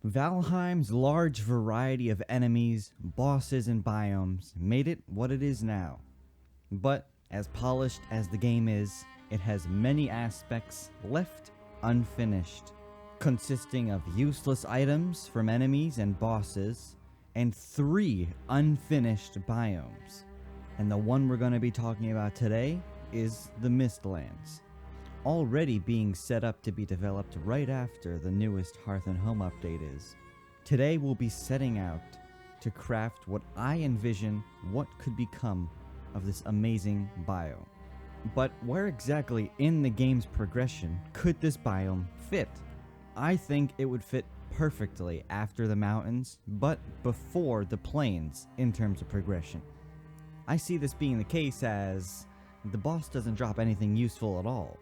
Valheim's large variety of enemies, bosses, and biomes made it what it is now. But as polished as the game is, it has many aspects left unfinished, consisting of useless items from enemies and bosses, and 3 unfinished biomes. And the one we're going to be talking about today is the Mistlands, already being set up to be developed right after the newest Hearth and Home update is. Today we'll be setting out to craft what I envision what could become of this amazing biome. But where exactly in the game's progression could this biome fit? I think it would fit perfectly after the mountains, but before the plains in terms of progression. I see this being the case as the boss doesn't drop anything useful at all,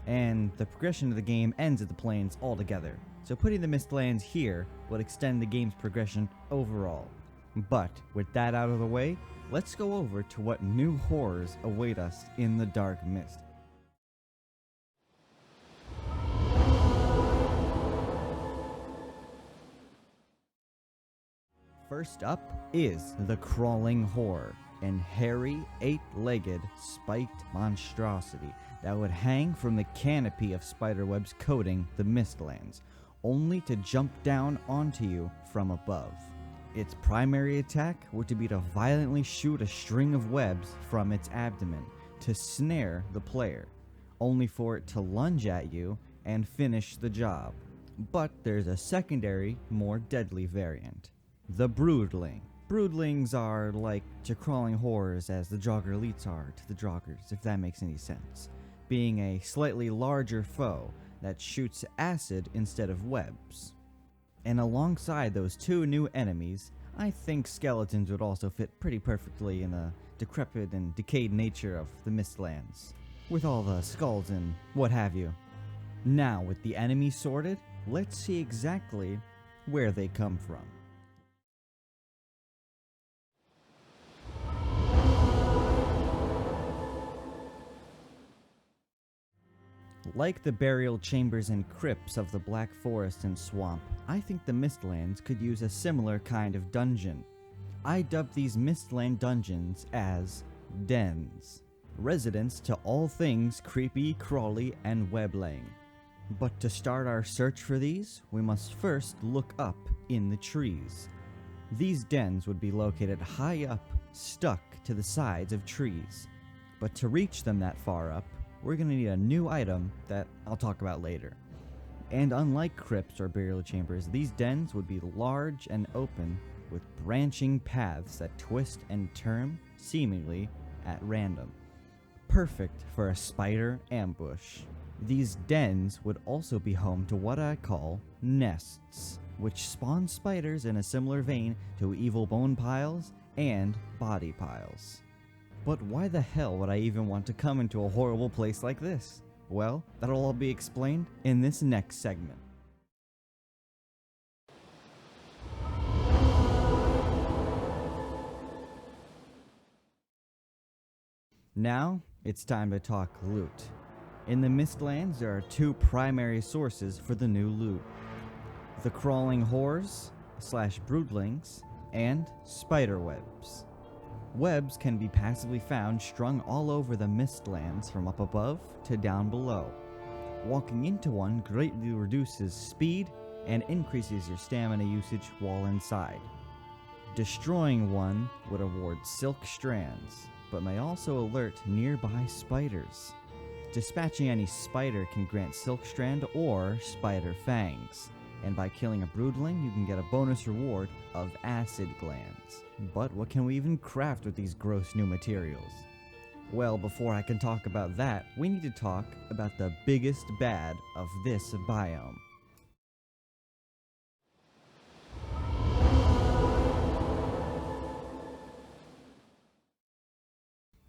and the progression of the game ends at the plains altogether. So putting the Mistlands here would extend the game's progression overall. But with that out of the way, let's go over to what new horrors await us in the Dark Mist. First up is the Crawling Horror, an hairy, 8-legged, spiked monstrosity that would hang from the canopy of spiderwebs coating the Mistlands, only to jump down onto you from above. Its primary attack would be to violently shoot a string of webs from its abdomen to snare the player, only for it to lunge at you and finish the job. But there's a secondary, more deadly variant, the Broodling. Broodlings are like to crawling horrors as the Jogger elites are to the Joggers, if that makes any sense, being a slightly larger foe that shoots acid instead of webs. And alongside those 2 new enemies, I think skeletons would also fit pretty perfectly in the decrepit and decayed nature of the Mistlands, with all the skulls and what have you. Now, with the enemies sorted, let's see exactly where they come from. Like the burial chambers and crypts of the Black Forest and Swamp, I think the Mistlands could use a similar kind of dungeon. I dubbed these Mistland dungeons as dens, residents to all things creepy, crawly, and weblaying. But to start our search for these, we must first look up in the trees. These dens would be located high up, stuck to the sides of trees. But to reach them that far up, we're going to need a new item that I'll talk about later. And unlike crypts or burial chambers, these dens would be large and open with branching paths that twist and turn seemingly at random. Perfect for a spider ambush. These dens would also be home to what I call nests, which spawn spiders in a similar vein to evil bone piles and body piles. But why the hell would I even want to come into a horrible place like this? Well, that'll all be explained in this next segment. Now, it's time to talk loot. In the Mistlands, there are 2 primary sources for the new loot: the Crawling Horrors / Broodlings, and spiderwebs. Webs can be passively found strung all over the Mistlands from up above to down below. Walking into one greatly reduces speed and increases your stamina usage while inside. Destroying one would award silk strands, but may also alert nearby spiders. Dispatching any spider can grant silk strand or spider fangs, and by killing a broodling, you can get a bonus reward of acid glands. But what can we even craft with these gross new materials? Well, before I can talk about that, we need to talk about the biggest bad of this biome.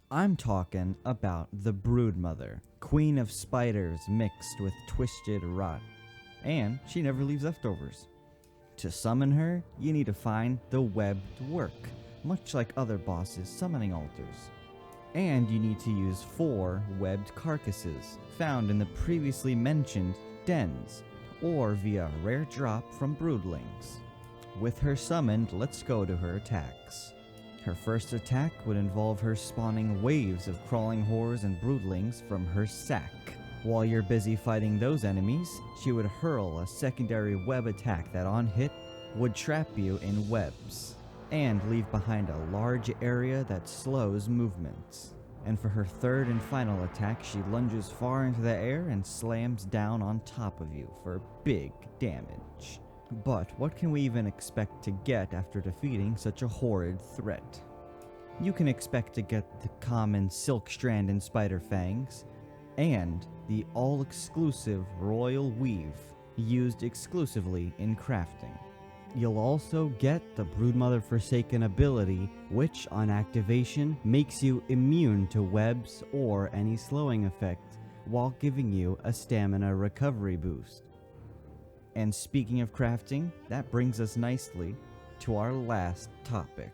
I'm talking about the Broodmother, queen of spiders mixed with twisted rot. And she never leaves leftovers. To summon her, you need to find the webbed work, much like other bosses' summoning altars. And you need to use 4 webbed carcasses, found in the previously mentioned dens, or via rare drop from broodlings. With her summoned, let's go to her attacks. Her first attack would involve her spawning waves of crawling horrors and broodlings from her sack. While you're busy fighting those enemies, she would hurl a secondary web attack that on hit would trap you in webs, and leave behind a large area that slows movements. And for her third and final attack, she lunges far into the air and slams down on top of you for big damage. But what can we even expect to get after defeating such a horrid threat? You can expect to get the common Silk Strand and Spider Fangs, and the all-exclusive Royal Weave, used exclusively in crafting. You'll also get the Broodmother Forsaken ability, which on activation makes you immune to webs or any slowing effect, while giving you a stamina recovery boost. And speaking of crafting, that brings us nicely to our last topic.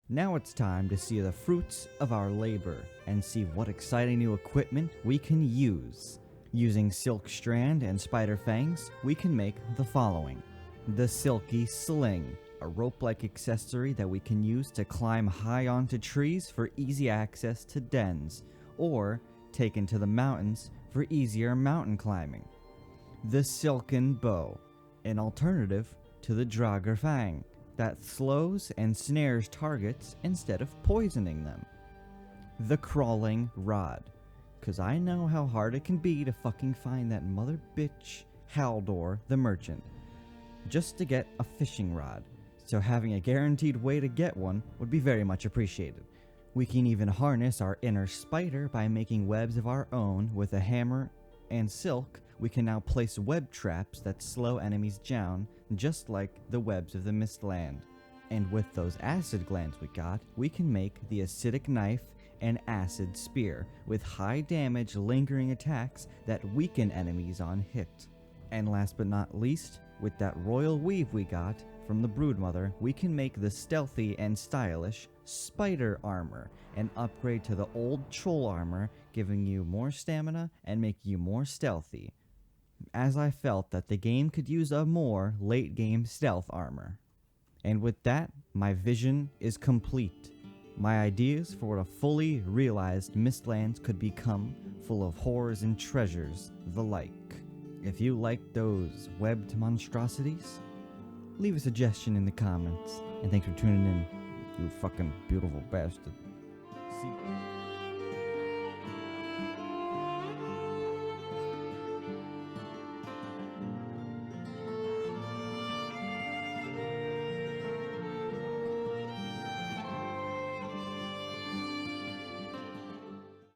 Now it's time to see the fruits of our labor and see what exciting new equipment we can use. Using Silk Strand and Spider Fangs, we can make the following. The Silky Sling, a rope-like accessory that we can use to climb high onto trees for easy access to dens, or take into the mountains for easier mountain climbing. The Silken Bow, an alternative to the Draugr Fang, that slows and snares targets instead of poisoning them. The Crawling Rod, cause I know how hard it can be to fucking find that mother bitch Haldor the Merchant, just to get a fishing rod, so having a guaranteed way to get one would be very much appreciated. We can even harness our inner spider by making webs of our own with a hammer and silk. We can now place web traps that slow enemies down, just like the webs of the Mistland. And with those acid glands we got, we can make the acidic knife and acid spear, with high damage lingering attacks that weaken enemies on hit. And last but not least, with that royal weave we got from the Broodmother, we can make the stealthy and stylish spider armor, an upgrade to the old troll armor, giving you more stamina and making you more stealthy, as I felt that the game could use a more late-game stealth armor. And with that, my vision is complete. My ideas for what a fully realized Mistlands could become, full of horrors and treasures the like. If you like those webbed monstrosities, leave a suggestion in the comments. And thanks for tuning in, you fucking beautiful bastard. See